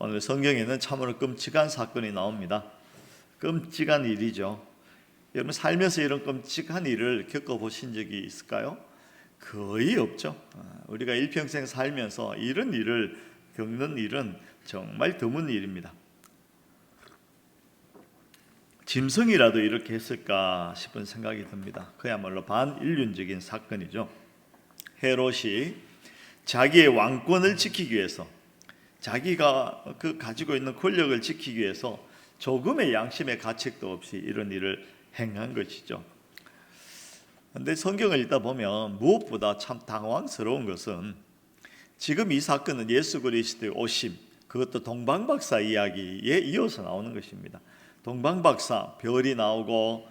오늘 성경에는 참으로 끔찍한 사건이 나옵니다. 끔찍한 일이죠. 여러분 살면서 이런 끔찍한 일을 겪어보신 적이 있을까요? 거의 없죠. 우리가 일평생 살면서 이런 일을 겪는 일은 정말 드문 일입니다. 짐승이라도 이렇게 했을까 싶은 생각이 듭니다. 그야말로 반인륜적인 사건이죠. 헤롯이 자기의 왕권을 지키기 위해서, 자기가 가지고 있는 권력을 지키기 위해서 조금의 양심의 가책도 없이 이런 일을 행한 것이죠. 그런데 성경을 읽다 보면 무엇보다 참 당황스러운 것은 지금 이 사건은 예수 그리스도의 오심, 그것도 동방박사 이야기에 이어서 나오는 것입니다. 동방박사, 별이 나오고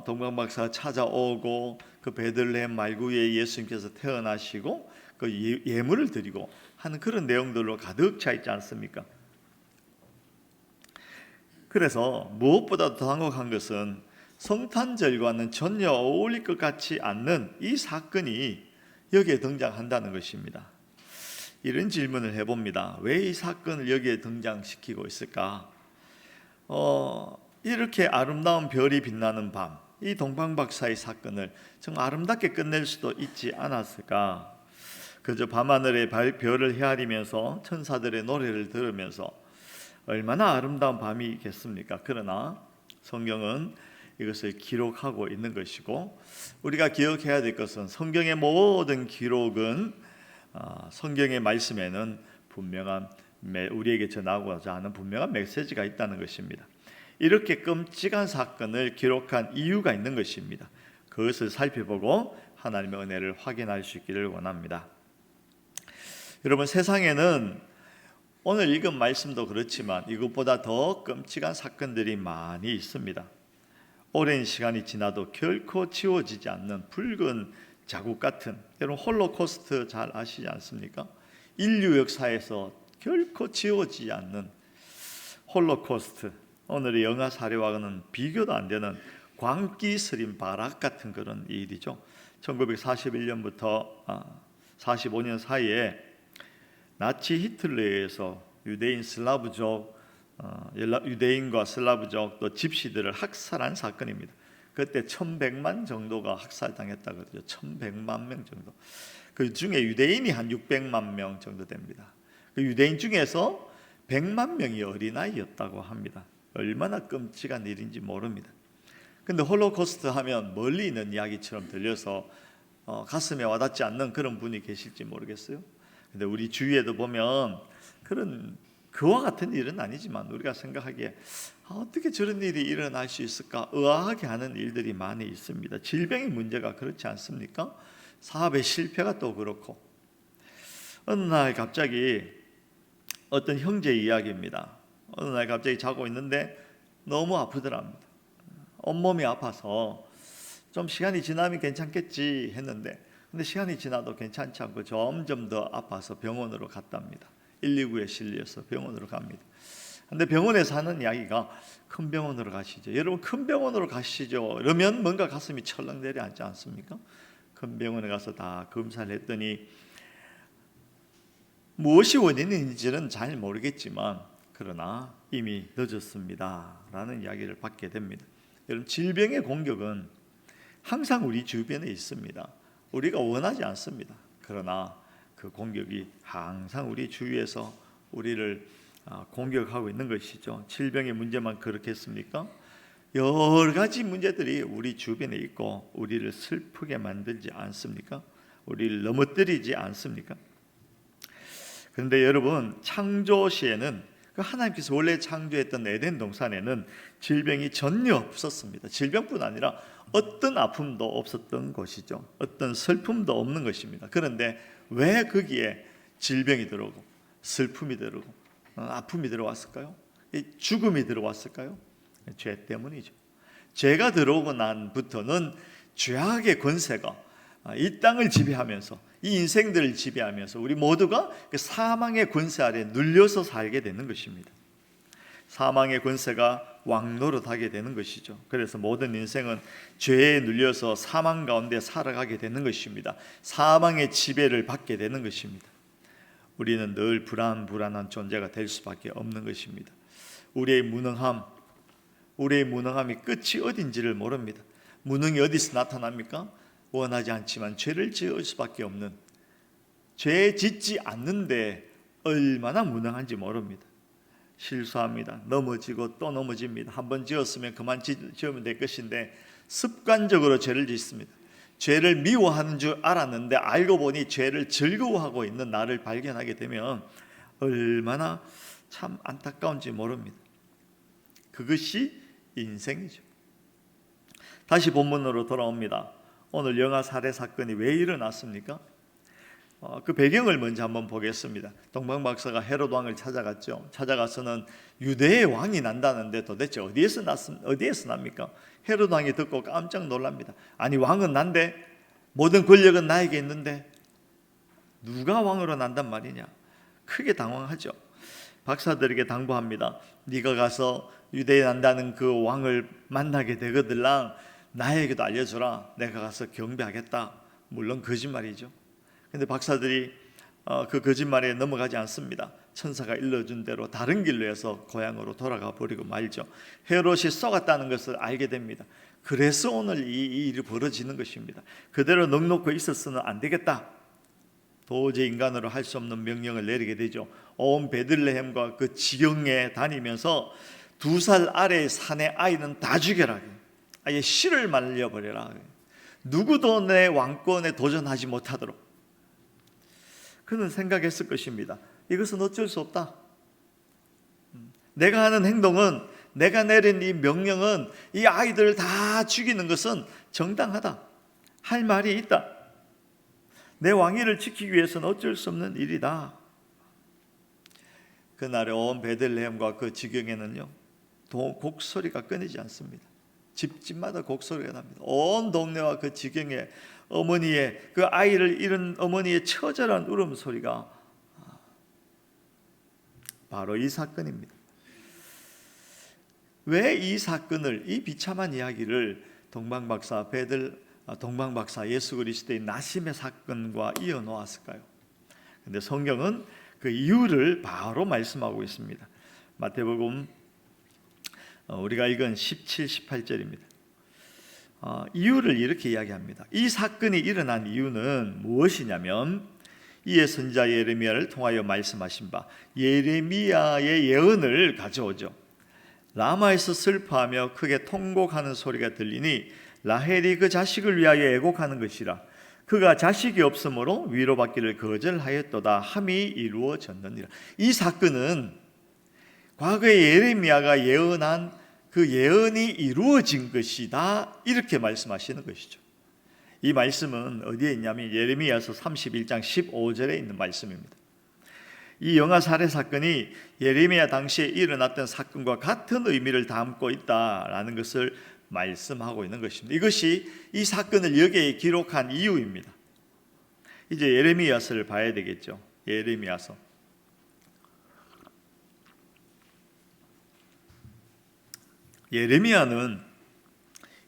동방박사가 찾아오고 그 베들레헴 말구에 예수님께서 태어나시고 그 예물을 드리고 하는 그런 내용들로 가득 차 있지 않습니까? 그래서 무엇보다 더 당혹한 것은 성탄절과는 전혀 어울릴 것 같지 않는 이 사건이 여기에 등장한다는 것입니다. 이런 질문을 해봅니다. 왜 이 사건을 여기에 등장시키고 있을까? 이렇게 아름다운 별이 빛나는 밤, 이 동방박사의 사건을 정말 아름답게 끝낼 수도 있지 않았을까? 그저 밤하늘의 별을 헤아리면서 천사들의 노래를 들으면서 얼마나 아름다운 밤이겠습니까? 그러나 성경은 이것을 기록하고 있는 것이고, 우리가 기억해야 될 것은 성경의 모든 기록은 성경의 말씀에는 분명한, 우리에게 전하고자 하는 분명한 메시지가 있다는 것입니다. 이렇게 끔찍한 사건을 기록한 이유가 있는 것입니다. 그것을 살펴보고 하나님의 은혜를 확인할 수 있기를 원합니다. 여러분, 세상에는 오늘 읽은 말씀도 그렇지만 이것보다 더 끔찍한 사건들이 많이 있습니다. 오랜 시간이 지나도 결코 지워지지 않는 붉은 자국 같은, 여러분 홀로코스트 잘 아시지 않습니까? 인류 역사에서 결코 지워지지 않는 홀로코스트, 오늘의 영아 사례와는 비교도 안 되는 광기 스림 바락 같은 그런 일이죠. 1941년부터 45년 사이에 나치 히틀러에 의해서 유대인과 슬라브족 또 집시들을 학살한 사건입니다. 그때 1100만 정도가 학살당했다고 그러죠. 1100만 명 정도. 그 중에 유대인이 한 600만 명 정도 됩니다. 그 유대인 중에서 100만 명이 어린아이였다고 합니다. 얼마나 끔찍한 일인지 모릅니다. 근데 홀로코스트 하면 멀리 있는 이야기처럼 들려서 가슴에 와닿지 않는 그런 분이 계실지 모르겠어요. 근데 우리 주위에도 보면 그와 같은 일은 아니지만 우리가 생각하기에 어떻게 저런 일이 일어날 수 있을까 의아하게 하는 일들이 많이 있습니다. 질병의 문제가 그렇지 않습니까? 사업의 실패가 또 그렇고, 어느 날 갑자기 어떤 형제 이야기입니다. 어느 날 갑자기 자고 있는데 너무 아프더랍니다. 온몸이 아파서 좀 시간이 지나면 괜찮겠지 했는데, 근데 시간이 지나도 괜찮지 않고 점점 더 아파서 병원으로 갔답니다. 119에 실려서 병원으로 갑니다. 근데 병원에서 하는 이야기가 큰 병원으로 가시죠. 여러분, 큰 병원으로 가시죠. 그러면 뭔가 가슴이 철렁 내려앉지 않습니까? 큰 병원에 가서 다 검사를 했더니 무엇이 원인인지는 잘 모르겠지만 그러나 이미 늦었습니다 라는 이야기를 받게 됩니다. 여러분, 질병의 공격은 항상 우리 주변에 있습니다. 우리가 원하지 않습니다. 그러나 그 공격이 항상 우리 주위에서 우리를 공격하고 있는 것이죠. 질병의 문제만 그렇겠습니까? 여러 가지 문제들이 우리 주변에 있고 우리를 슬프게 만들지 않습니까? 우리를 넘어뜨리지 않습니까? 그런데 여러분, 창조 시에는 하나님께서 원래 창조했던 에덴 동산에는 질병이 전혀 없었습니다. 질병뿐 아니라 어떤 아픔도 없었던 것이죠. 어떤 슬픔도 없는 것입니다. 그런데 왜 거기에 질병이 들어오고 슬픔이 들어오고 아픔이 들어왔을까요? 죽음이 들어왔을까요? 죄 때문이죠. 죄가 들어오고 난부터는 죄악의 권세가 이 땅을 지배하면서, 이 인생들을 지배하면서 우리 모두가 그 사망의 권세 아래 눌려서 살게 되는 것입니다. 사망의 권세가 왕노릇하게 되는 것이죠. 그래서 모든 인생은 죄에 눌려서 사망 가운데 살아가게 되는 것입니다. 사망의 지배를 받게 되는 것입니다. 우리는 늘 불안한 존재가 될 수밖에 없는 것입니다. 우리의 무능함이 끝이 어딘지를 모릅니다. 무능이 어디서 나타납니까? 원하지 않지만 죄를 지을 수밖에 없는, 죄 짓지 않는데 얼마나 무능한지 모릅니다. 실수합니다. 넘어지고 또 넘어집니다. 한번 지었으면 그만 지으면 될 것인데 습관적으로 죄를 짓습니다. 죄를 미워하는 줄 알았는데 알고 보니 죄를 즐거워하고 있는 나를 발견하게 되면 얼마나 참 안타까운지 모릅니다. 그것이 인생이죠. 다시 본문으로 돌아옵니다. 오늘 영아 살해 사건이 왜 일어났습니까? 그 배경을 먼저 한번 보겠습니다. 동방박사가 헤롯 왕을 찾아갔죠. 찾아가서는 유대의 왕이 난다는데 도대체 어디에서 납니까? 헤롯 왕이 듣고 깜짝 놀랍니다. 아니, 왕은 난데, 모든 권력은 나에게 있는데 누가 왕으로 난단 말이냐? 크게 당황하죠. 박사들에게 당부합니다. 네가 가서 유대에 난다는 그 왕을 만나게 되거들랑 나에게도 알려주라. 내가 가서 경배하겠다. 물론 거짓말이죠. 근데 박사들이 그 거짓말에 넘어가지 않습니다. 천사가 일러준 대로 다른 길로 해서 고향으로 돌아가 버리고 말죠. 헤롯이 속았다는 것을 알게 됩니다. 그래서 오늘 이 일이 벌어지는 것입니다. 그대로 넉넉히 있었으면 안 되겠다. 도저히 인간으로 할 수 없는 명령을 내리게 되죠. 온 베들레헴과 그 지경에 다니면서 2살 아래의 산의 아이는 다 죽여라. 아예 씨를 말려버려라. 누구도 내 왕권에 도전하지 못하도록. 그는 생각했을 것입니다. 이것은 어쩔 수 없다. 내가 하는 행동은, 내가 내린 이 명령은, 이 아이들을 다 죽이는 것은 정당하다. 할 말이 있다. 내 왕위를 지키기 위해서는 어쩔 수 없는 일이다. 그날에 온 베들레헴과 그 지경에는요, 곡소리가 끊이지 않습니다. 집집마다 곡소리가 납니다. 온 동네와 그 지경에 어머니의, 그 아이를 잃은 어머니의 처절한 울음소리가 바로 이 사건입니다. 왜 이 사건을, 이 비참한 이야기를 동방박사 예수 그리스도의 나심의 사건과 이어 놓았을까요? 근데 성경은 그 이유를 바로 말씀하고 있습니다. 마태복음 우리가 읽은 17, 18절입니다. 이유를 이렇게 이야기합니다. 이 사건이 일어난 이유는 무엇이냐면 이에 선지자 예레미야를 통하여 말씀하신 바 예레미야의 예언을 가져오죠. 라마에서 슬퍼하며 크게 통곡하는 소리가 들리니 라헬이 그 자식을 위하여 애곡하는 것이라. 그가 자식이 없으므로 위로받기를 거절하였도다 함이 이루어졌느니라. 이 사건은 과거에 예레미야가 예언한 그 예언이 이루어진 것이다, 이렇게 말씀하시는 것이죠. 이 말씀은 어디에 있냐면 예레미야서 31장 15절에 있는 말씀입니다. 이 영아 살해 사건이 예레미야 당시에 일어났던 사건과 같은 의미를 담고 있다라는 것을 말씀하고 있는 것입니다. 이것이 이 사건을 여기에 기록한 이유입니다. 이제 예레미야서를 봐야 되겠죠. 예레미야서.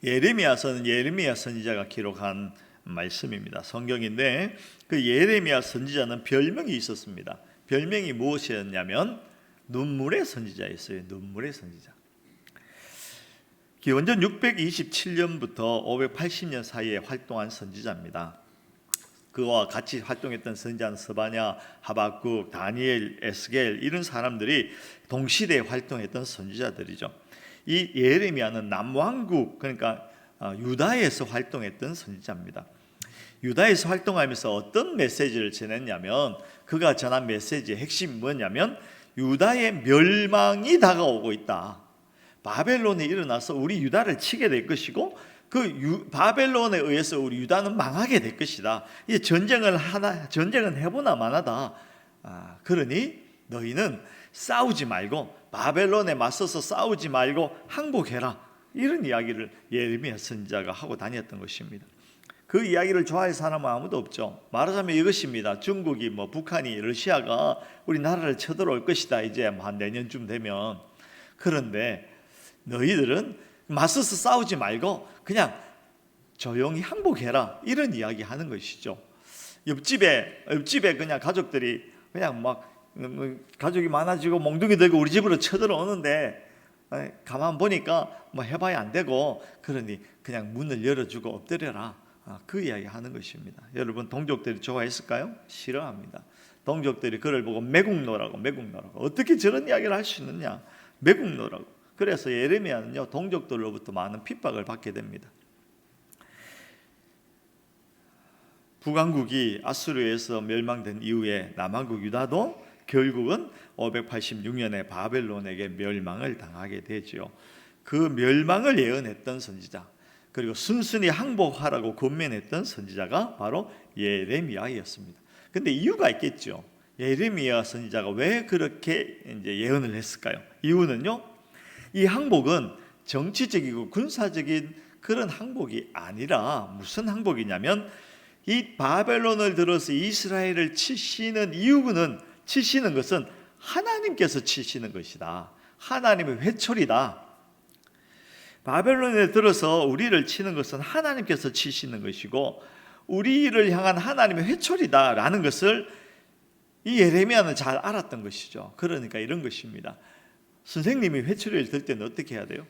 예레미야서는 예레미야 선지자가 기록한 말씀입니다. 성경인데 그 예레미야 선지자는 별명이 있었습니다. 별명이 무엇이었냐면 눈물의 선지자였어요. 눈물의 선지자. 기원전 627년부터 580년 사이에 활동한 선지자입니다. 그와 같이 활동했던 선지자는 스바냐, 하박국, 다니엘, 에스겔 이런 사람들이 동시대에 활동했던 선지자들이죠. 이 예레미야는 남왕국, 그러니까 유다에서 활동했던 선지자입니다. 유다에서 활동하면서 어떤 메시지를 전했냐면, 그가 전한 메시지의 핵심이 뭐냐면 유다의 멸망이 다가오고 있다. 바벨론이 일어나서 우리 유다를 치게 될 것이고 바벨론에 의해서 우리 유다는 망하게 될 것이다. 이 전쟁은 해보나 마나다. 그러니 너희는 싸우지 말고, 바벨론에 맞서서 싸우지 말고 항복해라. 이런 이야기를 예레미야 선지자가 하고 다녔던 것입니다. 그 이야기를 좋아할 사람은 아무도 없죠. 말하자면 이것입니다. 중국이 북한이, 러시아가 우리나라를 쳐들어올 것이다. 이제 한 내년쯤 되면. 그런데 너희들은 맞서서 싸우지 말고 그냥 조용히 항복해라. 이런 이야기 하는 것이죠. 옆집에 그냥 가족들이 그냥 막 가족이 많아지고 몽둥이 들고 우리 집으로 쳐들어오는데 가만 보니까 뭐 해봐야 안 되고, 그러니 그냥 문을 열어주고 엎드려라, 그 이야기 하는 것입니다. 여러분, 동족들이 좋아했을까요? 싫어합니다. 동족들이 그를 보고 매국노라고 어떻게 저런 이야기를 할 수 있느냐, 매국노라고. 그래서 예레미야는요, 동족들로부터 많은 핍박을 받게 됩니다. 북왕국이 아수르에서 멸망된 이후에 남왕국 유다도 결국은 586년에 바벨론에게 멸망을 당하게 되죠. 그 멸망을 예언했던 선지자, 그리고 순순히 항복하라고 권면했던 선지자가 바로 예레미야였습니다. 근데 이유가 있겠죠. 예레미야 선지자가 왜 그렇게 이제 예언을 했을까요? 이유는요, 이 항복은 정치적이고 군사적인 그런 항복이 아니라 무슨 항복이냐면, 이 바벨론을 들어서 이스라엘을 치시는 이유는, 치시는 것은 하나님께서 치시는 것이다. 하나님의 회초리다. 바벨론에 들어서 우리를 치는 것은 하나님께서 치시는 것이고, 우리를 향한 하나님의 회초리다라는 것을 이 예레미야는 잘 알았던 것이죠. 그러니까 이런 것입니다. 선생님이 회초리를 들 때는 어떻게 해야 돼요?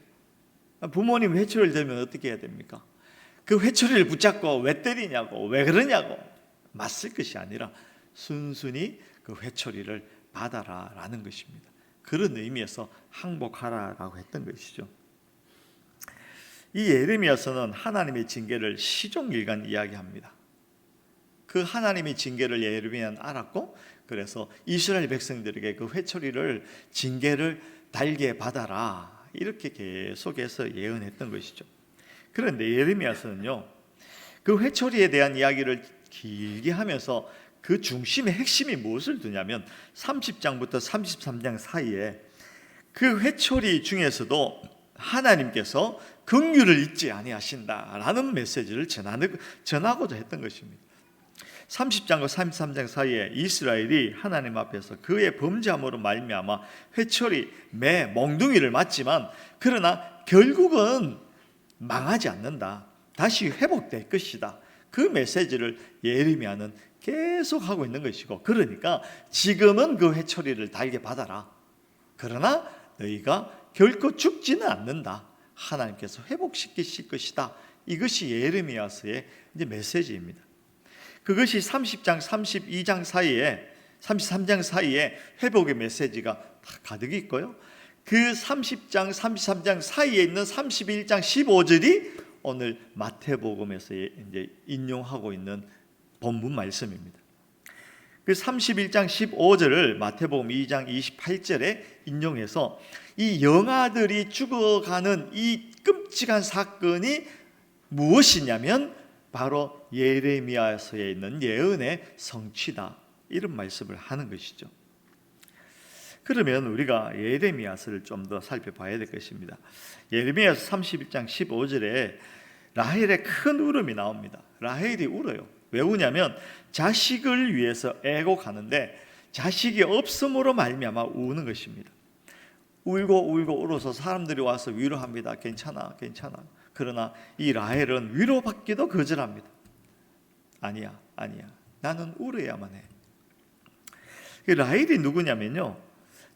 부모님 회초리를 들면 어떻게 해야 됩니까? 그 회초리를 붙잡고 왜 때리냐고, 왜 그러냐고 맞설 것이 아니라 순순히 그 회초리를 받아라라는 것입니다. 그런 의미에서 항복하라라고 했던 것이죠. 이 예레미야서는 하나님의 징계를 시종일관 이야기합니다. 그 하나님의 징계를 예레미야는 알았고, 그래서 이스라엘 백성들에게 그 회초리를, 징계를 달게 받아라, 이렇게 계속해서 예언했던 것이죠. 그런데 예레미야서는요, 그 회초리에 대한 이야기를 길게 하면서 그 중심의 핵심이 무엇을 두냐면 30장부터 33장 사이에 그 회초리 중에서도 하나님께서 긍휼을 잊지 아니하신다라는 메시지를 전하고자 했던 것입니다. 30장과 33장 사이에 이스라엘이 하나님 앞에서 그의 범죄함으로 말미암아 회초리, 매, 몽둥이를 맞지만, 그러나 결국은 망하지 않는다, 다시 회복될 것이다, 그 메시지를 예레미야는 계속 하고 있는 것이고, 그러니까 지금은 그 회초리를 달게 받아라, 그러나 너희가 결코 죽지는 않는다, 하나님께서 회복시키실 것이다, 이것이 예레미야서의 이제 메시지입니다. 그것이 30장, 32장 사이에, 33장 사이에 회복의 메시지가 가득 있고요, 그 30장, 33장 사이에 있는 31장 15절이 오늘 마태복음에서 이제 인용하고 있는 본문 말씀입니다. 그 31장 15절을 마태복음 2장 28절에 인용해서 이 영아들이 죽어가는 이 끔찍한 사건이 무엇이냐면 바로 예레미야서에 있는 예언의 성취다, 이런 말씀을 하는 것이죠. 그러면 우리가 예레미야서를 좀 더 살펴봐야 될 것입니다. 예레미야서 31장 15절에 라헬의 큰 울음이 나옵니다. 라헬이 울어요. 왜 우냐면 자식을 위해서 애곡하는데 자식이 없음으로 말미암아 우는 것입니다. 울고 울어서 사람들이 와서 위로합니다. 괜찮아. 그러나 이 라헬은 위로받기도 거절합니다. 아니야. 나는 울어야만 해. 라헬이 누구냐면요,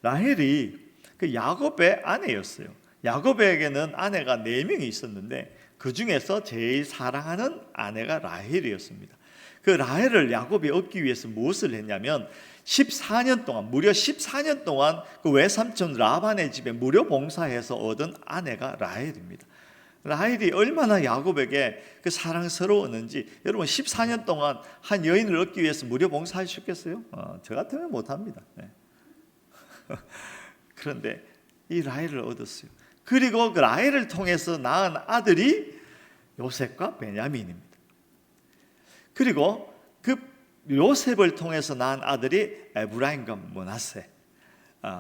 라헬이 그 야곱의 아내였어요. 야곱에게는 아내가 4명이 있었는데 그 중에서 제일 사랑하는 아내가 라헬이었습니다. 그 라헬을 야곱이 얻기 위해서 무엇을 했냐면 14년 동안, 무려 14년 동안 그 외삼촌 라반의 집에 무료 봉사해서 얻은 아내가 라헬입니다. 라헬이 얼마나 야곱에게 그 사랑스러웠는지, 여러분 14년 동안 한 여인을 얻기 위해서 무료 봉사할 수 있겠어요? 저 같으면 못합니다. 네. 그런데 이 라헬을 얻었어요. 그리고 그 라헬을 통해서 낳은 아들이 요셉과 베냐민입니다. 그리고 그 요셉을 통해서 낳은 아들이 에브라임과 므낫세.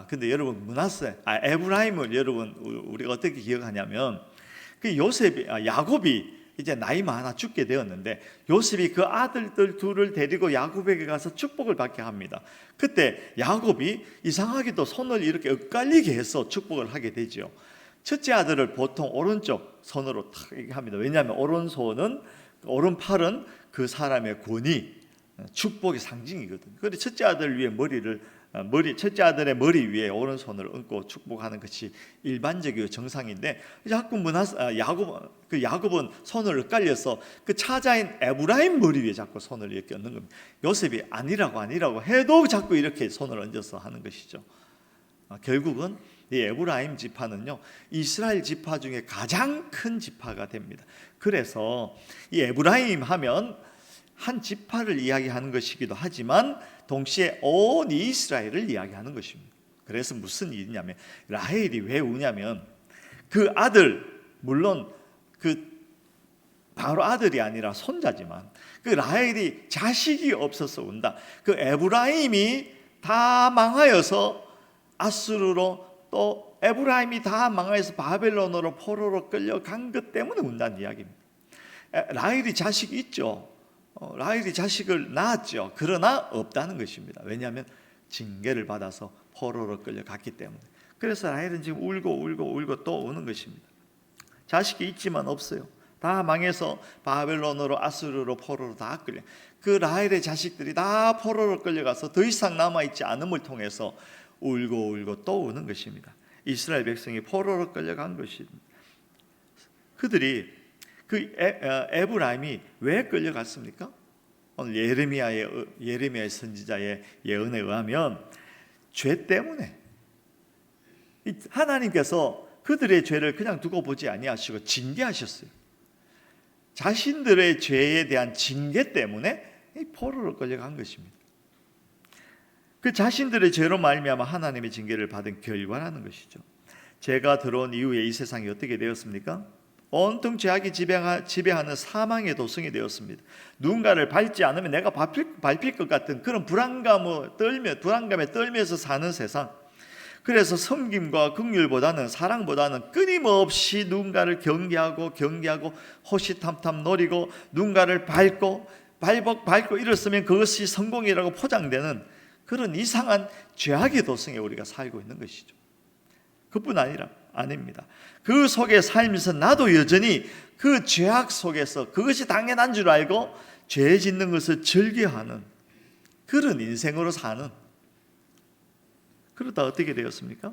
근데 여러분 에브라임을 여러분 우리가 어떻게 기억하냐면, 그 야곱이 이제 나이 많아 죽게 되었는데 요셉이 그 아들들 둘을 데리고 야곱에게 가서 축복을 받게 합니다. 그때 야곱이 이상하게도 손을 이렇게 엇갈리게 해서 축복을 하게 되죠. 첫째 아들을 보통 오른쪽 손으로 탁 이렇게 합니다. 왜냐하면 오른팔은 그 사람의 권위, 축복의 상징이거든요. 그런데 첫째 아들 위에 첫째 아들의 머리 위에 오른손을 얹고 축복하는 것이 일반적이고 정상인데, 야곱은 손을 엇갈려서 그 차자인 에브라임 머리 위에 자꾸 손을 이렇게 얹는 겁니다. 요셉이 아니라고 해도 자꾸 이렇게 손을 얹어서 하는 것이죠. 결국은 이 에브라임 지파는요, 이스라엘 지파 중에 가장 큰 지파가 됩니다. 그래서 이 에브라임 하면 한 지파를 이야기하는 것이기도 하지만 동시에 온 이스라엘을 이야기하는 것입니다. 그래서 무슨 일이냐면, 라헬이 왜 우냐면 그 아들, 물론 그 바로 아들이 아니라 손자지만 그 라헬이 자식이 없어서 운다. 그 에브라임이 다 망하여서 아수르로, 또 에브라임이 다 망하여서 바벨론으로 포로로 끌려간 것 때문에 운다는 이야기입니다. 라헬이 자식이 있죠. 라헬이 자식을 낳았죠. 그러나 없다는 것입니다. 왜냐하면 징계를 받아서 포로로 끌려갔기 때문에. 그래서 라헬은 지금 울고 또 우는 것입니다. 자식이 있지만 없어요. 다 망해서 바벨론으로, 아수르로, 포로로 다 끌려. 그 라헬의 자식들이 다 포로로 끌려가서 더 이상 남아있지 않음을 통해서 울고 또 우는 것입니다. 이스라엘 백성이 포로로 끌려간 것입니다. 그들이 그 에브라임이 왜 끌려갔습니까? 오늘 예레미야의 선지자의 예언에 의하면 죄 때문에, 하나님께서 그들의 죄를 그냥 두고 보지 아니하시고 징계하셨어요. 자신들의 죄에 대한 징계 때문에 포로로 끌려간 것입니다. 그 자신들의 죄로 말미암아 하나님의 징계를 받은 결과라는 것이죠. 죄가 들어온 이후에 이 세상이 어떻게 되었습니까? 온통 죄악이 지배하는 사망의 도성이 되었습니다. 누군가를 밟지 않으면 내가 밟힐 것 같은 그런 불안감에 떨면서 사는 세상. 그래서 섬김과 긍휼보다는, 사랑보다는 끊임없이 누군가를 경계하고 호시탐탐 노리고, 누군가를 밟고 이랬으면 그것이 성공이라고 포장되는 그런 이상한 죄악의 도성에 우리가 살고 있는 것이죠. 그뿐 아닙니다. 그 속에 살면서 나도 여전히 그 죄악 속에서 그것이 당연한 줄 알고 죄 짓는 것을 즐겨하는 그런 인생으로 사는, 그러다 어떻게 되었습니까?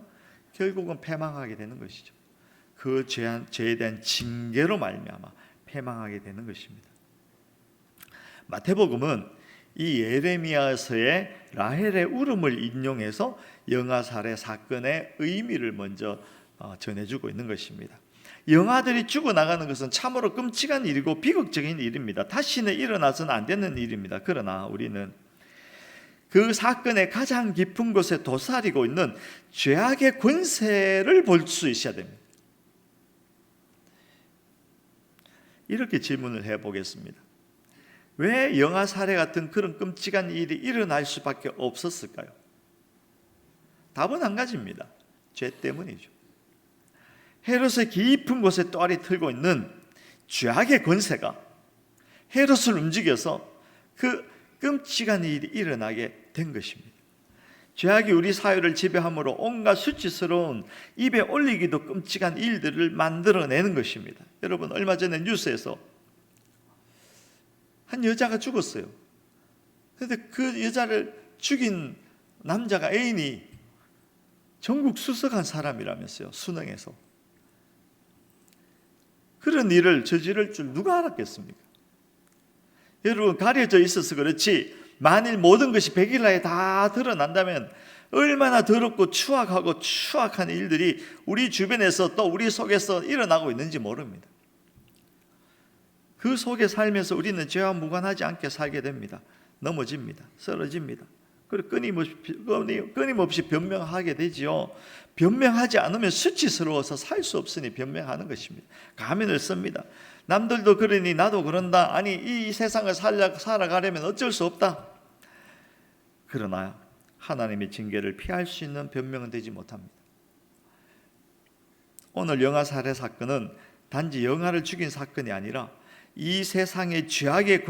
결국은 패망하게 되는 것이죠. 그 죄에 대한 징계로 말미암아 패망하게 되는 것입니다. 마태복음은 이 예레미야서의 라헬의 울음을 인용해서 영아살해 사건의 의미를 먼저 전해주고 있는 것입니다. 영아들이 죽어나가는 것은 참으로 끔찍한 일이고 비극적인 일입니다. 다시는 일어나서는 안 되는 일입니다. 그러나 우리는 그 사건의 가장 깊은 곳에 도사리고 있는 죄악의 권세를 볼 수 있어야 됩니다. 이렇게 질문을 해보겠습니다. 왜 영아 살해 같은 그런 끔찍한 일이 일어날 수밖에 없었을까요? 답은 한 가지입니다. 죄 때문이죠. 헤롯의 깊은 곳에 또알이 틀고 있는 죄악의 권세가 헤롯을 움직여서 그 끔찍한 일이 일어나게 된 것입니다. 죄악이 우리 사회를 지배함으로 온갖 수치스러운, 입에 올리기도 끔찍한 일들을 만들어내는 것입니다. 여러분, 얼마 전에 뉴스에서 한 여자가 죽었어요. 그런데 그 여자를 죽인 남자가, 애인이 전국 수석한 사람이라면서요. 수능에서. 그런 일을 저지를 줄 누가 알았겠습니까? 여러분, 가려져 있어서 그렇지 만일 모든 것이 백일나에 다 드러난다면 얼마나 더럽고 추악한 일들이 우리 주변에서 또 우리 속에서 일어나고 있는지 모릅니다. 그 속에 살면서 우리는 죄와 무관하지 않게 살게 됩니다. 넘어집니다. 쓰러집니다. 그리고 끊임없이 변명하게 되지요. 변명하지 않으면 수치스러워서 살 수 없으니 변명하는 것입니다. 가면을 씁니다. 남들도 그러니 나도 그런다. 아니, 이 세상을 살아가려면 어쩔 수 없다. 그러나 하나님의 징계를 피할 수 있는 변명은 되지 못합니다. 오늘 영아 살해 사건은 단지 영아를 죽인 사건이 아니라 이 세상이 죄악의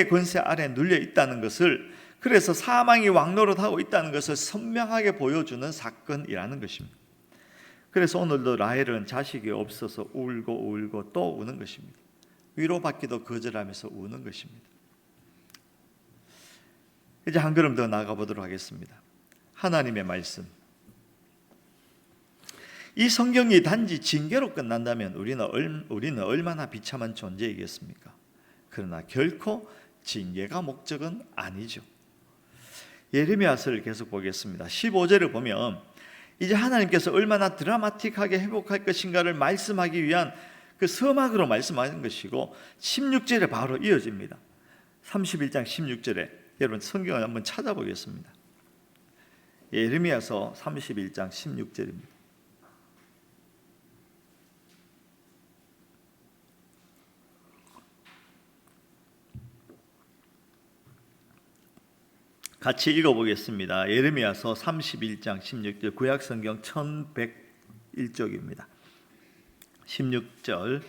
권세 아래 눌려 있다는 것을, 그래서 사망이 왕노릇하고 있다는 것을 선명하게 보여주는 사건이라는 것입니다. 그래서 오늘도 라헬은 자식이 없어서 울고 또 우는 것입니다. 위로받기도 거절하면서 우는 것입니다. 이제 한 걸음 더 나아가 보도록 하겠습니다. 하나님의 말씀. 이 성경이 단지 징계로 끝난다면 우리는 얼마나 비참한 존재이겠습니까? 그러나 결코 징계가 목적은 아니죠. 예레미야서를 계속 보겠습니다. 15절을 보면 이제 하나님께서 얼마나 드라마틱하게 회복할 것인가를 말씀하기 위한 그 서막으로 말씀하는 것이고 16절에 바로 이어집니다. 31장 16절에 여러분 성경을 한번 찾아보겠습니다. 예레미야서 31장 16절입니다. 같이 읽어보겠습니다. 예레미야서 31장 16절 구약성경 1101쪽입니다. 16절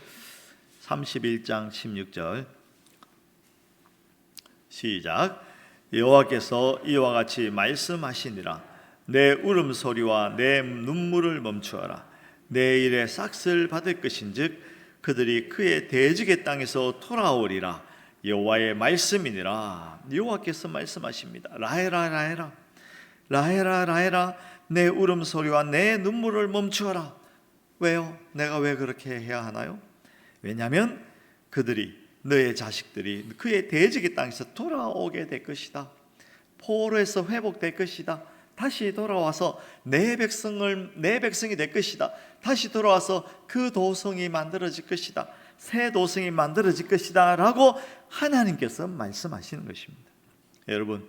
31장 16절 시작. 여호와께서 이와 같이 말씀하시니라. 내 울음소리와 내 눈물을 멈추어라. 내 일에 싹을 받을 것인즉 그들이 그의 대적의 땅에서 돌아오리라. 여호와의 말씀이니라. 여호와께서 말씀하십니다. 라헤라 라헤라 라헤라 라헤라 내 울음소리와 내 눈물을 멈추어라. 왜요? 내가 왜 그렇게 해야 하나요? 왜냐하면 그들이 너의 자식들이 그의 대적의 땅에서 돌아오게 될 것이다. 포로에서 회복될 것이다. 다시 돌아와서 내 백성이 될 것이다. 다시 돌아와서 그 도성이 만들어질 것이다. 새 도성이 만들어질 것이다 라고 하나님께서 말씀하시는 것입니다. 여러분,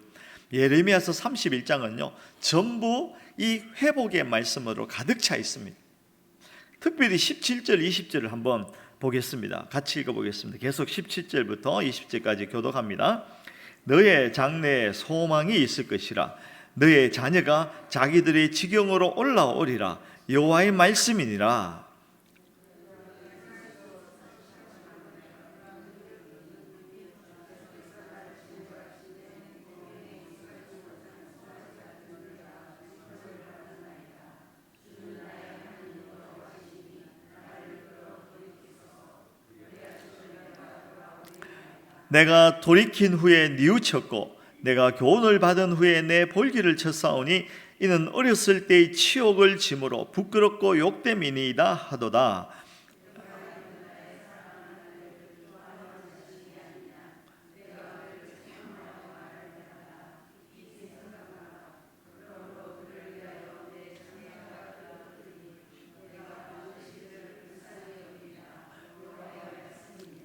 예레미야서 31장은요 전부 이 회복의 말씀으로 가득 차 있습니다. 특별히 17절 20절을 한번 보겠습니다. 같이 읽어보겠습니다. 계속 17절부터 20절까지 교독합니다. 너의 장래에 소망이 있을 것이라. 너의 자녀가 자기들의 지경으로 올라오리라. 여호와의 말씀이니라. 내가 돌이킨 후에 뉘우쳤고 내가 교훈을 받은 후에 내 볼기를 쳤사오니 이는 어렸을 때의 치욕을 짐으로 부끄럽고 욕됨이니이다 하도다.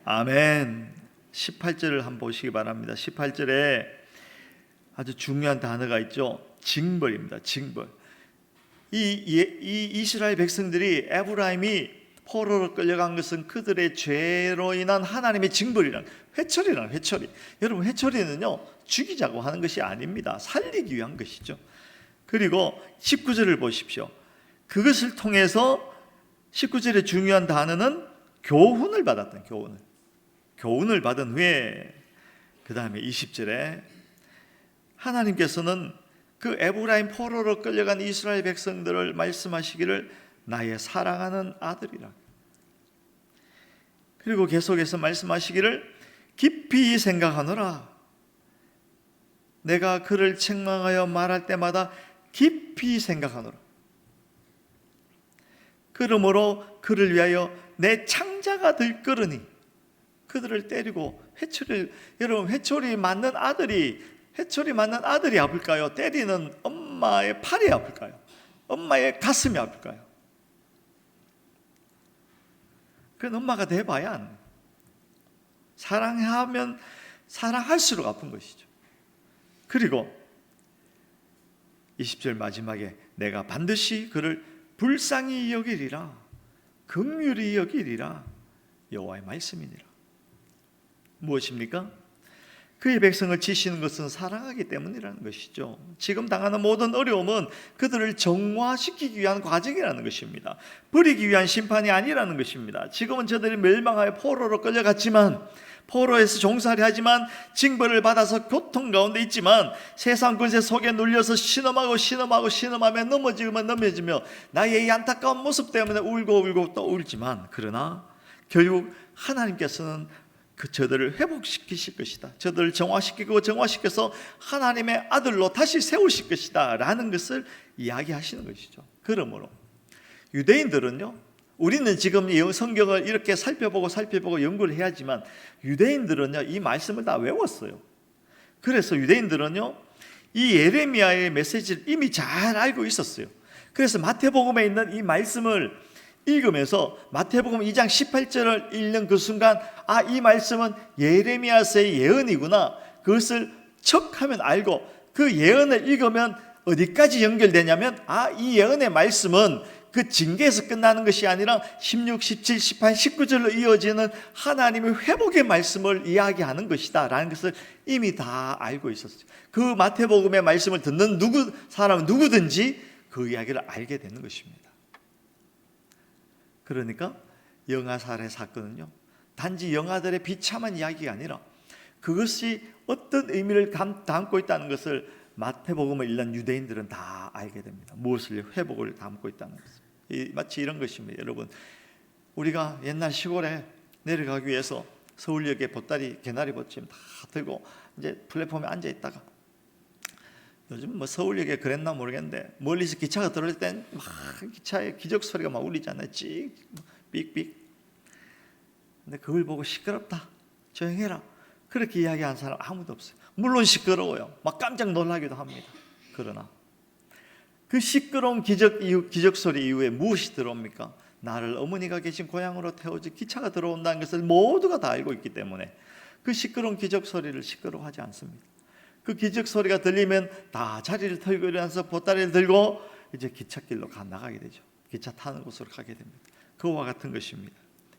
아멘. 18절을 한번 보시기 바랍니다. 18절에 아주 중요한 단어가 있죠. 징벌입니다. 징벌. 이 이스라엘 백성들이 에브라임이 포로로 끌려간 것은 그들의 죄로 인한 하나님의 징벌이란 회초리. 여러분, 회초리는요 죽이자고 하는 것이 아닙니다. 살리기 위한 것이죠. 그리고 19절을 보십시오. 그것을 통해서 19절의 중요한 단어는 교훈을 받았던 교훈을 받은 후에 그 다음에 20절에 하나님께서는 그 에브라임 포로로 끌려간 이스라엘 백성들을 말씀하시기를 나의 사랑하는 아들이라. 그리고 계속해서 말씀하시기를 깊이 생각하노라. 내가 그를 책망하여 말할 때마다 깊이 생각하노라. 그러므로 그를 위하여 내 창자가 들끓으니 그들을 때리고 여러분 회초리 맞는 아들이 아플까요? 때리는 엄마의 팔이 아플까요? 엄마의 가슴이 아플까요? 그건 엄마가 돼봐야 안 돼요. 사랑하면 사랑할수록 아픈 것이죠. 그리고 20절 마지막에 내가 반드시 그를 불쌍히 여기리라. 긍휼히 여기리라. 여호와의 말씀이니라. 무엇입니까? 그의 백성을 지시는 것은 사랑하기 때문이라는 것이죠. 지금 당하는 모든 어려움은 그들을 정화시키기 위한 과정이라는 것입니다. 버리기 위한 심판이 아니라는 것입니다. 지금은 저들이 멸망하여 포로로 끌려갔지만, 포로에서 종살이 하지만 징벌을 받아서 고통 가운데 있지만 세상 권세 속에 눌려서 신음하며 넘어지며 나의 이 안타까운 모습 때문에 울고 또 울지만, 그러나 결국 하나님께서는 저들을 회복시키실 것이다. 저들을 정화시키고 정화시켜서 하나님의 아들로 다시 세우실 것이다 라는 것을 이야기하시는 것이죠. 그러므로 유대인들은요, 우리는 지금 성경을 이렇게 살펴보고 연구를 해야지만 유대인들은요 이 말씀을 다 외웠어요. 그래서 유대인들은요 이 예레미야의 메시지를 이미 잘 알고 있었어요. 그래서 마태복음에 있는 이 말씀을 읽으면서 마태복음 2장 18절을 읽는 그 순간 이 말씀은 예레미야서의 예언이구나, 그것을 척하면 알고 그 예언을 읽으면 어디까지 연결되냐면 이 예언의 말씀은 그 징계에서 끝나는 것이 아니라 16, 17, 18, 19절로 이어지는 하나님의 회복의 말씀을 이야기하는 것이다 라는 것을 이미 다 알고 있었어요. 그 마태복음의 말씀을 듣는 사람은 누구든지 그 이야기를 알게 되는 것입니다. 그러니까 영아 살해 사건은요 단지 영아들의 비참한 이야기가 아니라 그것이 어떤 의미를 담고 있다는 것을 마태복음을 읽는 유대인들은 다 알게 됩니다. 무엇을 회복을 담고 있다는 것을. 마치 이런 것입니다. 여러분, 우리가 옛날 시골에 내려가기 위해서 서울역에 보따리, 개나리 보침 다 들고 이제 플랫폼에 앉아 있다가, 요즘 서울역에 그랬나 모르겠는데 멀리서 기차가 들어올 땐 막 기차의 기적 소리가 막 울리잖아요. 찍, 삑삑. 근데 그걸 보고 시끄럽다, 조용해라, 그렇게 이야기한 사람 아무도 없어요. 물론 시끄러워요. 막 깜짝 놀라기도 합니다. 그러나 그 시끄러운 기적 소리 이후에 무엇이 들어옵니까? 나를 어머니가 계신 고향으로 태워줄 기차가 들어온다는 것을 모두가 다 알고 있기 때문에 그 시끄러운 기적 소리를 시끄러워하지 않습니다. 그 기적 소리가 들리면 다 자리를 털고 일어나서 보따리를 들고 이제 기찻길로 나가게 되죠. 기차 타는 곳으로 가게 됩니다. 그와 같은 것입니다.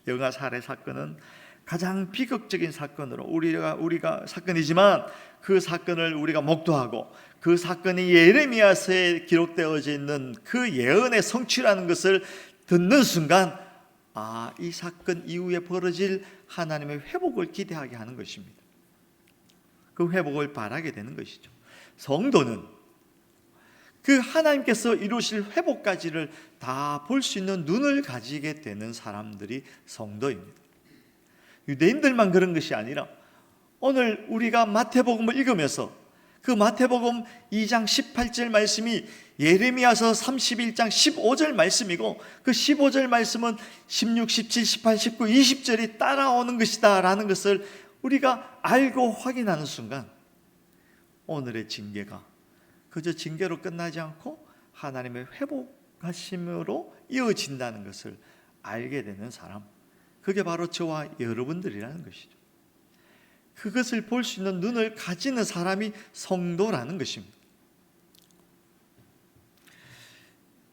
영아 살해 사건은 가장 비극적인 사건으로 우리가 사건이지만 그 사건을 우리가 목도하고 그 사건이 예레미야서에 기록되어져 있는 그 예언의 성취라는 것을 듣는 순간 이 사건 이후에 벌어질 하나님의 회복을 기대하게 하는 것입니다. 그 회복을 바라게 되는 것이죠. 성도는 그 하나님께서 이루실 회복까지를 다 볼 수 있는 눈을 가지게 되는 사람들이 성도입니다. 유대인들만 그런 것이 아니라 오늘 우리가 마태복음을 읽으면서 그 마태복음 2장 18절 말씀이 예레미야서 31장 15절 말씀이고 그 15절 말씀은 16, 17, 18, 19, 20절이 따라오는 것이다 라는 것을 우리가 알고 확인하는 순간 오늘의 징계가 그저 징계로 끝나지 않고 하나님의 회복하심으로 이어진다는 것을 알게 되는 사람, 그게 바로 저와 여러분들이라는 것이죠. 그것을 볼 수 있는 눈을 가지는 사람이 성도라는 것입니다.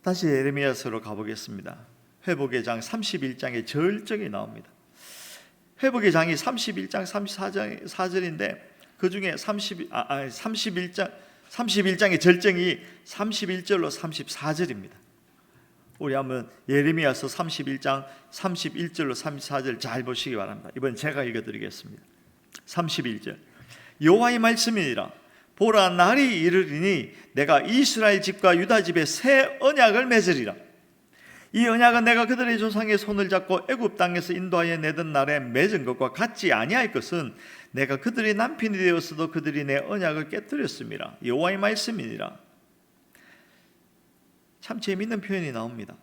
다시 예레미야서로 가보겠습니다. 회복의 장 31장의 절정이 나옵니다. 회복의 장이 31장 34절인데 그 중에 31장의 절정이 31절로 34절입니다. 우리 한번 예레미야서 31장 31절로 34절 잘 보시기 바랍니다. 이번 제가 읽어드리겠습니다. 31절 여호와의 말씀이니라. 보라, 날이 이르리니 내가 이스라엘 집과 유다 집에 새 언약을 맺으리라. 이 언약은 내가 그들의 조상의 손을 잡고 애굽 땅에서 인도하여 내던 날에 맺은 것과 같지 아니할 것은 내가 그들의 남편이 되었어도 그들이 내 언약을 깨뜨렸음이라. 여호와의 말씀이니라. 참 재미있는 표현이 나옵니다.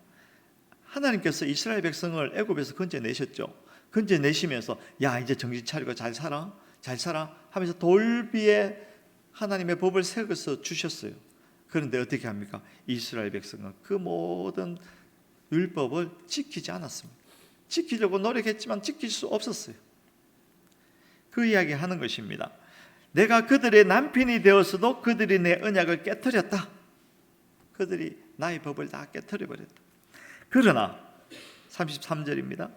하나님께서 이스라엘 백성을 애굽에서 건져내셨죠. 건져내시면서 야 이제 정신 차리고 잘 살아 하면서 돌비에 하나님의 법을 새겨서 주셨어요. 그런데 어떻게 합니까? 이스라엘 백성은 그 모든 율법을 지키지 않았습니다. 지키려고 노력했지만 지킬 수 없었어요. 그 이야기 하는 것입니다. 내가 그들의 남편이 되었어도 그들이 내 언약을 깨뜨렸다. 그들이 나의 법을 다 깨뜨려버렸다. 그러나 33절입니다.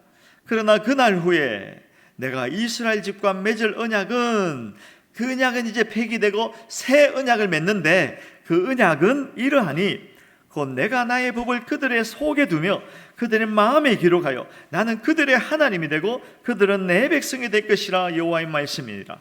그러나 그날 후에 내가 이스라엘 집과 맺을 언약은 그 언약은 이제 폐기되고 새 언약을 맺는데 그 언약은 이러하니 곧 내가 나의 법을 그들의 속에 두며 그들의 마음에 기록하여 나는 그들의 하나님이 되고 그들은 내 백성이 될 것이라. 여호와의 말씀이니라.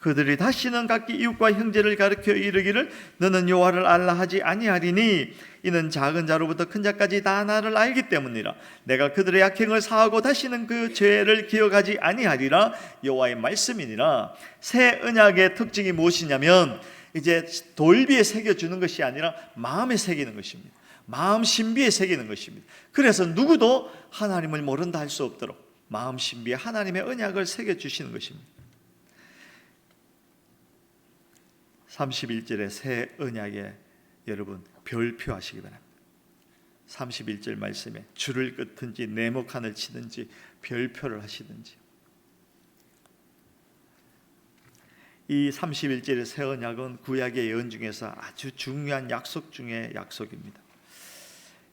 그들이 다시는 각기 이웃과 형제를 가르쳐 이르기를 너는 여호와를 알라 하지 아니하리니 이는 작은 자로부터 큰 자까지 다 나를 알기 때문이라. 내가 그들의 악행을 사하고 다시는 그 죄를 기억하지 아니하리라. 여호와의 말씀이니라. 새 언약의 특징이 무엇이냐면 이제 돌비에 새겨주는 것이 아니라 마음에 새기는 것입니다. 마음 신비에 새기는 것입니다. 그래서 누구도 하나님을 모른다 할 수 없도록 마음 신비에 하나님의 언약을 새겨주시는 것입니다. 31절의 새 언약에 여러분 별표하시기 바랍니다. 31절 말씀에 줄을 긋든지 네모칸을 치든지 별표를 하시든지. 이 31절의 새 언약은 구약의 예언 중에서 아주 중요한 약속 중의 약속입니다.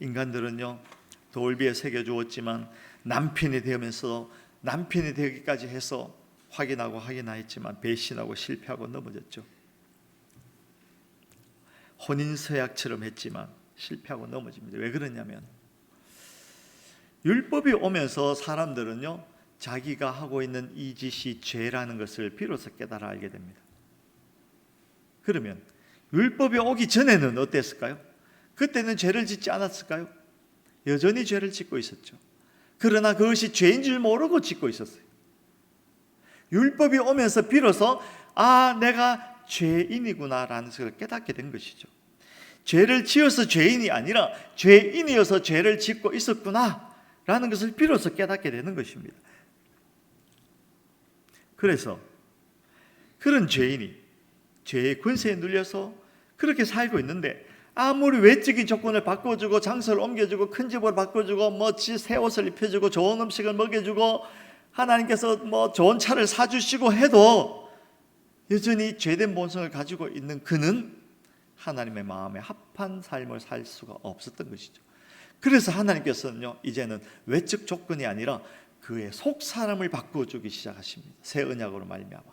인간들은요 돌비에 새겨주었지만 남편이 되면서 남편이 되기까지 해서 확인하였지만 배신하고 실패하고 넘어졌죠. 혼인서약처럼 했지만 실패하고 넘어집니다. 왜 그러냐면 율법이 오면서 사람들은요 자기가 하고 있는 이 짓이 죄라는 것을 비로소 깨달아 알게 됩니다. 그러면 율법이 오기 전에는 어땠을까요? 그때는 죄를 짓지 않았을까요? 여전히 죄를 짓고 있었죠. 그러나 그것이 죄인 줄 모르고 짓고 있었어요. 율법이 오면서 비로소 내가 죄인이구나 라는 것을 깨닫게 된 것이죠. 죄를 지어서 죄인이 아니라 죄인이어서 죄를 짓고 있었구나 라는 것을 비로소 깨닫게 되는 것입니다. 그래서 그런 죄인이 죄의 권세에 눌려서 그렇게 살고 있는데 아무리 외적인 조건을 바꿔주고 장소를 옮겨주고 큰 집을 바꿔주고 새 옷을 입혀주고 좋은 음식을 먹여주고 하나님께서 좋은 차를 사주시고 해도 여전히 죄된 본성을 가지고 있는 그는 하나님의 마음에 합한 삶을 살 수가 없었던 것이죠. 그래서 하나님께서는요 이제는 외적 조건이 아니라 그의 속 사람을 바꾸어주기 시작하십니다. 새 언약으로 말미암아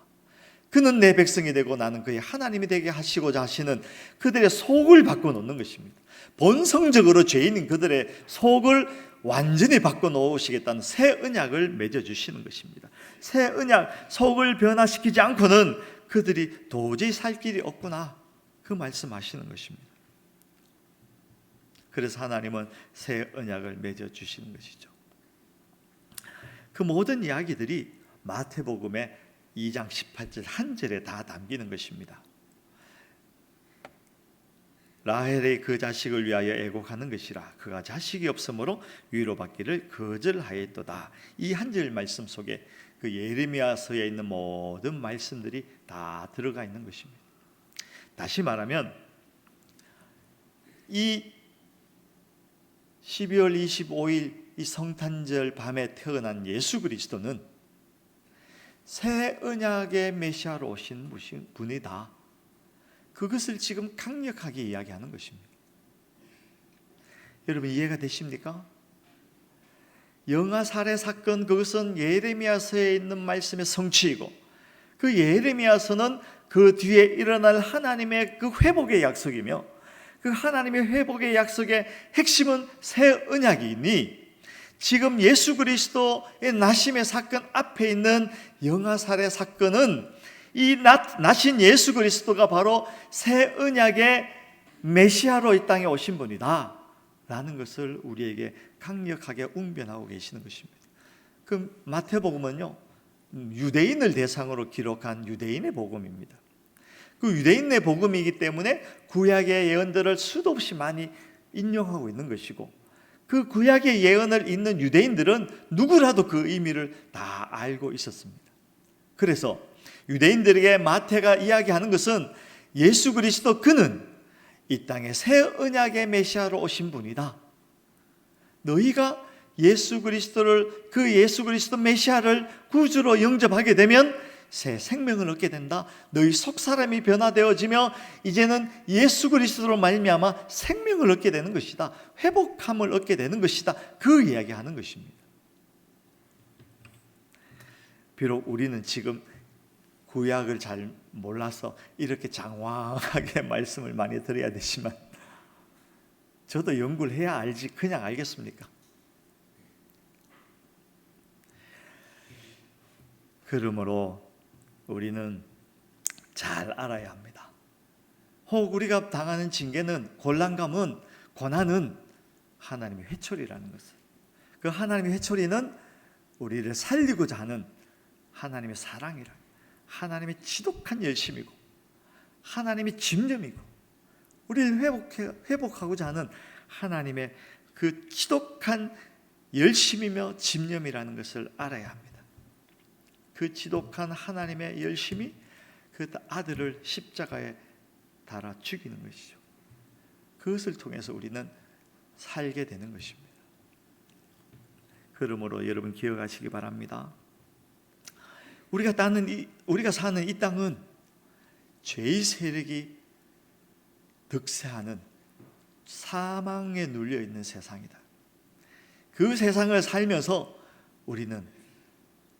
그는 내 백성이 되고 나는 그의 하나님이 되게 하시고자 하시는 그들의 속을 바꿔놓는 것입니다. 본성적으로 죄인인 그들의 속을 완전히 바꿔놓으시겠다는 새 언약을 맺어주시는 것입니다. 새 언약, 속을 변화시키지 않고는 그들이 도저히 살 길이 없구나 그 말씀하시는 것입니다. 그래서 하나님은 새 언약을 맺어주시는 것이죠. 그 모든 이야기들이 마태복음의 2장 18절 한 절에 다 담기는 것입니다. 라헬이 그 자식을 위하여 애곡하는 것이라 그가 자식이 없으므로 위로받기를 거절하였도다. 이 한 절 말씀 속에 그 예레미야서에 있는 모든 말씀들이 다 들어가 있는 것입니다. 다시 말하면 이 12월 25일 이 성탄절 밤에 태어난 예수 그리스도는 새 언약의 메시아로 오신 분이다. 그것을 지금 강력하게 이야기하는 것입니다. 여러분 이해가 되십니까? 영아 살해 사건 그것은 예레미야서에 있는 말씀의 성취이고 그 예레미야서는 그 뒤에 일어날 하나님의 그 회복의 약속이며 그 하나님의 회복의 약속의 핵심은 새 언약이니 지금 예수 그리스도의 나심의 사건 앞에 있는 영아 살해 사건은 이 나신 예수 그리스도가 바로 새 언약의 메시아로 이 땅에 오신 분이다 라는 것을 우리에게 강력하게 웅변하고 계시는 것입니다. 그 마태복음은요 유대인을 대상으로 기록한 유대인의 복음입니다. 그 유대인의 복음이기 때문에 구약의 예언들을 수도 없이 많이 인용하고 있는 것이고 그 구약의 예언을 읽는 유대인들은 누구라도 그 의미를 다 알고 있었습니다. 그래서 유대인들에게 마태가 이야기하는 것은 예수 그리스도 그는 이 땅에 새 언약의 메시아로 오신 분이다. 너희가 예수 그리스도를 그 예수 그리스도 메시아를 구주로 영접하게 되면 새 생명을 얻게 된다. 너희 속 사람이 변화되어지며 이제는 예수 그리스도로 말미암아 생명을 얻게 되는 것이다. 회복함을 얻게 되는 것이다. 그 이야기하는 것입니다. 비록 우리는 지금 구약을 잘 몰라서 이렇게 장황하게 말씀을 많이 드려야 되지만 저도 연구를 해야 알지 그냥 알겠습니까? 그러므로 우리는 잘 알아야 합니다. 혹 우리가 당하는 징계는, 곤란감은, 고난은 하나님의 회초리라는 것을, 그 하나님의 회초리는 우리를 살리고자 하는 하나님의 사랑이라, 하나님의 지독한 열심이고 하나님의 집념이고 우리를 회복하고자 하는 하나님의 그 지독한 열심이며 집념이라는 것을 알아야 합니다. 그 지독한 하나님의 열심이 그 아들을 십자가에 달아 죽이는 것이죠. 그것을 통해서 우리는 살게 되는 것입니다. 그러므로 여러분 기억하시기 바랍니다. 우리가 사는 이 땅은 죄의 세력이 득세하는 사망에 눌려 있는 세상이다. 그 세상을 살면서 우리는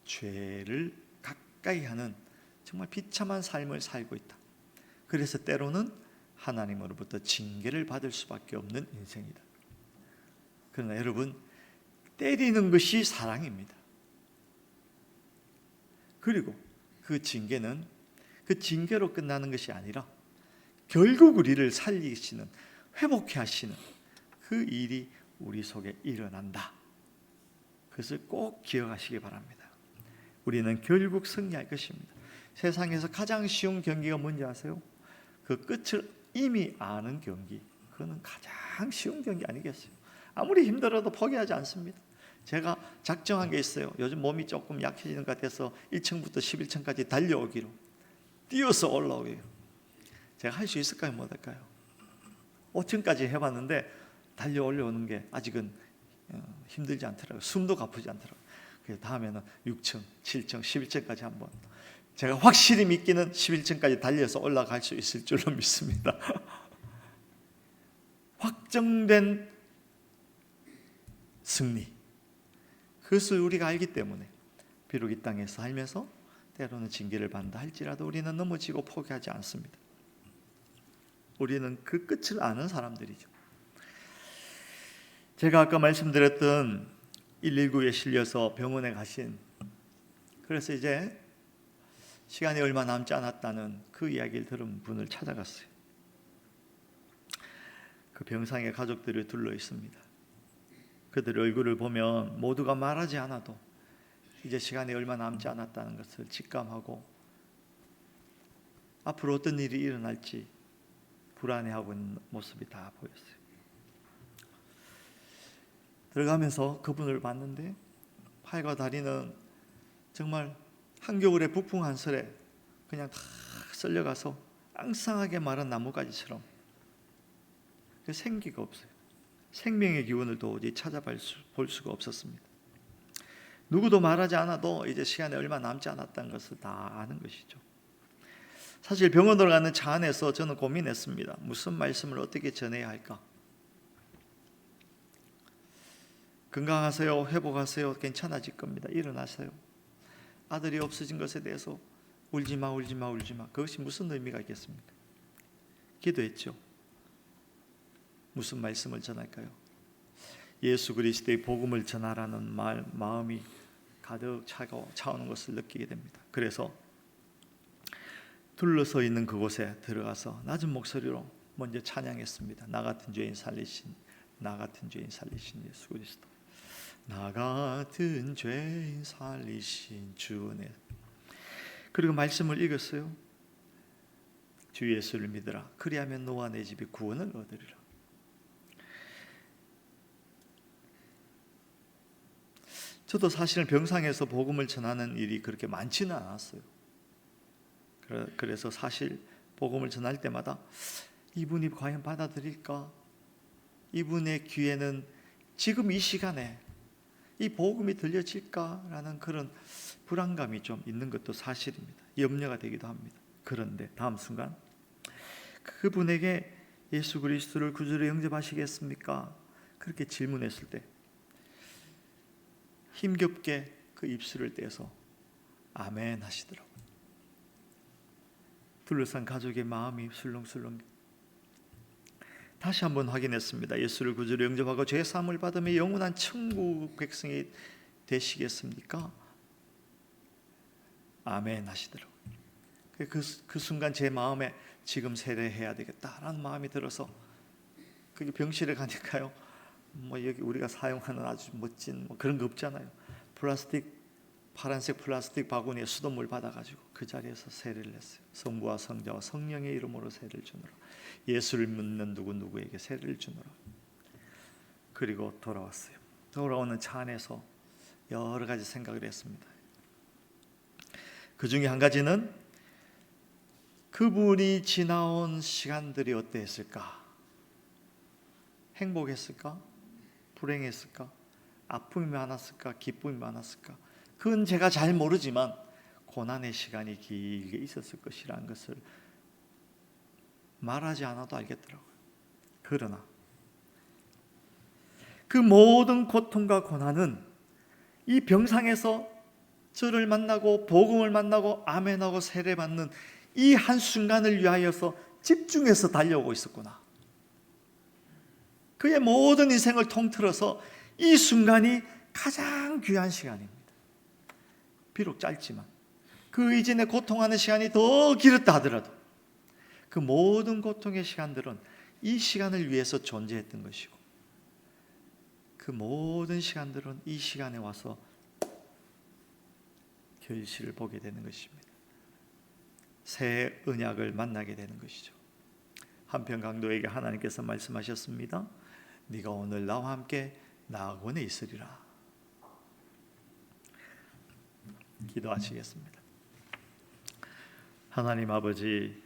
죄를 가까이 하는 정말 비참한 삶을 살고 있다. 그래서 때로는 하나님으로부터 징계를 받을 수밖에 없는 인생이다. 그러나 여러분, 때리는 것이 사랑입니다. 그리고 그 징계는 그 징계로 끝나는 것이 아니라 결국 우리를 살리시는, 회복해 하시는 그 일이 우리 속에 일어난다. 그것을 꼭 기억하시기 바랍니다. 우리는 결국 승리할 것입니다. 세상에서 가장 쉬운 경기가 뭔지 아세요? 그 끝을 이미 아는 경기. 그거는 가장 쉬운 경기 아니겠어요? 아무리 힘들어도 포기하지 않습니다. 제가 작정한 게 있어요. 요즘 몸이 조금 약해지는 것 같아서 1층부터 11층까지 달려오기로, 뛰어서 올라오기로. 제가 할 수 있을까요? 못할까요? 5층까지 해봤는데 달려 올라오는 게 아직은 힘들지 않더라고요. 숨도 가쁘지 않더라고요. 그래서 다음에는 6층, 7층, 11층까지 한번, 제가 확실히 믿기는 11층까지 달려서 올라갈 수 있을 줄로 믿습니다. 확정된 승리, 그것을 우리가 알기 때문에 비록 이 땅에서 살면서 때로는 징계를 받는다 할지라도 우리는 넘어지고 포기하지 않습니다. 우리는 그 끝을 아는 사람들이죠. 제가 아까 말씀드렸던 119에 실려서 병원에 가신, 그래서 이제 시간이 얼마 남지 않았다는 그 이야기를 들은 분을 찾아갔어요. 그 병상에 가족들이 둘러 있습니다. 그들의 얼굴을 보면 모두가 말하지 않아도 이제 시간이 얼마 남지 않았다는 것을 직감하고 앞으로 어떤 일이 일어날지 불안해하고 있는 모습이 다 보였어요. 들어가면서 그분을 봤는데 팔과 다리는 정말 한겨울의 북풍 한설에 그냥 다 썰려가서 앙상하게 마른 나뭇가지처럼 생기가 없어요. 생명의 기운을 도저히 찾아볼 수가 없었습니다. 누구도 말하지 않아도 이제 시간이 얼마 남지 않았다는 것을 다 아는 것이죠. 사실 병원으로 가는 차 안에서 저는 고민했습니다. 무슨 말씀을 어떻게 전해야 할까? 건강하세요, 회복하세요, 괜찮아질 겁니다, 일어나세요. 아들이 없어진 것에 대해서 울지마, 울지마, 울지마. 그것이 무슨 의미가 있겠습니까? 기도했죠. 무슨 말씀을 전할까요? 예수 그리스도의 복음을 전하라는 마음이 가득 차오는 것을 느끼게 됩니다. 그래서 둘러서 있는 그곳에 들어가서 낮은 목소리로 먼저 찬양했습니다. 나 같은 죄인 살리신, 나 같은 죄인 살리신 예수 그리스도, 나 같은 죄인 살리신 주 은혜. 그리고 말씀을 읽었어요. 주 예수를 믿으라. 그리하면 너와 내 집이 구원을 얻으리라. 저도 사실은 병상에서 복음을 전하는 일이 그렇게 많지는 않았어요. 그래서 사실 복음을 전할 때마다 이분이 과연 받아들일까? 이분의 귀에는 지금 이 시간에 이 복음이 들려질까라는 그런 불안감이 좀 있는 것도 사실입니다. 염려가 되기도 합니다. 그런데 다음 순간 그분에게 예수 그리스도를 구주로 영접하시겠습니까? 그렇게 질문했을 때 힘겹게 그 입술을 떼서 아멘 하시더라고요. 둘러싼 가족의 마음이 술렁술렁. 다시 한번 확인했습니다. 예수를 구주로 영접하고 죄 사함을 받으며 영원한 천국 백성이 되시겠습니까? 아멘 하시더라고요. 그 순간 제 마음에 지금 세례해야 되겠다라는 마음이 들어서 그게 병실에 가니까요. 뭐 여기 우리가 사용하는 아주 멋진 뭐 그런 거 없잖아요. 파란색 플라스틱 바구니에 수돗물 받아가지고 그 자리에서 세례를 했어요. 성부와 성자와 성령의 이름으로 세례를 주노라. 예수를 믿는 누구에게 세례를 주노라. 그리고 돌아왔어요. 돌아오는 차 안에서 여러 가지 생각을 했습니다. 그 중에 한 가지는 그분이 지나온 시간들이 어땠을까? 행복했을까? 불행했을까? 아픔이 많았을까? 기쁨이 많았을까? 그건 제가 잘 모르지만 고난의 시간이 길게 있었을 것이라는 것을 말하지 않아도 알겠더라고요. 그러나 그 모든 고통과 고난은 이 병상에서 저를 만나고 복음을 만나고 아멘하고 세례받는 이 한순간을 위하여서 집중해서 달려오고 있었구나. 그의 모든 인생을 통틀어서 이 순간이 가장 귀한 시간입니다. 비록 짧지만 그 이전에 고통하는 시간이 더 길었다 하더라도 그 모든 고통의 시간들은 이 시간을 위해서 존재했던 것이고 그 모든 시간들은 이 시간에 와서 결실을 보게 되는 것입니다. 새 언약을 만나게 되는 것이죠. 한편 강도에게 하나님께서 말씀하셨습니다. 네가 오늘 나와 함께 나아원에 있으리라. 기도하시겠습니다. 하나님 아버지,